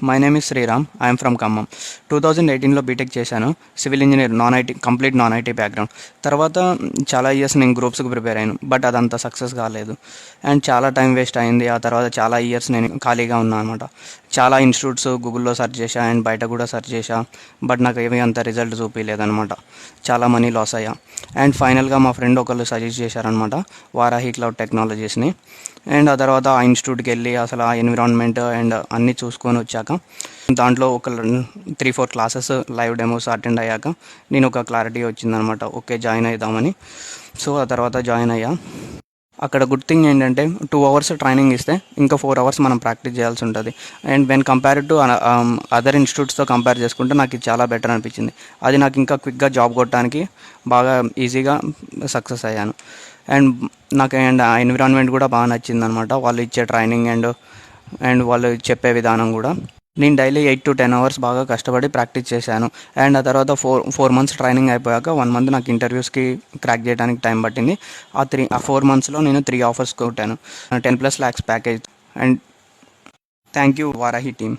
My name is Sriram. I'm from Khammam. 2018లో BTech చేశాను. Civil engineer, non IT, complete non IT background. తర్వాత చాలా years నేను గ్రూప్స్కి ప్రిపేర్ అయ్యాను, బట్ అదంతా సక్సెస్ కాలేదు అండ్ చాలా టైం వేస్ట్ అయింది. ఆ తర్వాత చాలా ఇయర్స్ నేను ఖాళీగా ఉన్నాను అనమాట. చాలా ఇన్స్టిట్యూట్స్ గూగుల్లో సెర్చ్ చేశా అండ్ బయట కూడా సెర్చ్ చేశా, బట్ నాకు ఏమీ అంత రిజల్ట్ చూపించలేదన్నమాట. చాలా మనీ లాస్ అయ్యా అండ్ ఫైనల్గా మా ఫ్రెండ్ ఒకళ్ళు సజెస్ట్ చేశారనమాట, వారాహి క్లౌడ్ టెక్నాలజీస్ని. అండ్ ఆ తర్వాత ఆ ఇన్స్టిట్యూట్కి వెళ్ళి అసలు ఆ ఎన్విరాన్మెంట్ అండ్ అన్నీ చూసుకొని వచ్చాక, దాంట్లో ఒక 3-4 క్లాసెస్ లైవ్ డెమోస్ అటెండ్ అయ్యాక నేను ఒక క్లారిటీ వచ్చిందనమాట, ఓకే జాయిన్ అవుదామని. సో ఆ తర్వాత జాయిన్ అయ్యా. అక్కడ గుడ్ థింగ్ ఏంటంటే 2 అవర్స్ ట్రైనింగ్ ఇస్తే ఇంకా 4 అవర్స్ మనం ప్రాక్టీస్ చేయాల్సి ఉంటుంది. And when compare to other ఇన్స్టిట్యూట్స్తో కంపేర్ చేసుకుంటే నాకు ఇది చాలా బెటర్ అనిపించింది. అది నాకు ఇంకా క్విక్గా జాబ్ కొట్టడానికి బాగా ఈజీగా సక్సెస్ అయ్యాను. అండ్ నాకు అండ్ ఆ ఎన్విరాన్మెంట్ కూడా బాగా నచ్చింది అనమాట, వాళ్ళు ఇచ్చే ట్రైనింగ్ అండ్ వాళ్ళు చెప్పే విధానం కూడా. నేను డైలీ 8 to 10 అవర్స్ బాగా కష్టపడి ప్రాక్టీస్ చేశాను. అండ్ ఆ తర్వాత 4 months ట్రైనింగ్ అయిపోయాక 1 month నాకు ఇంటర్వ్యూస్కి క్రాక్ చేయడానికి టైం పట్టింది. ఆ 4 monthsలో నేను 3 ఆఫర్స్ కొట్టాను, 10+ lakhs package. And thank you Varahi team.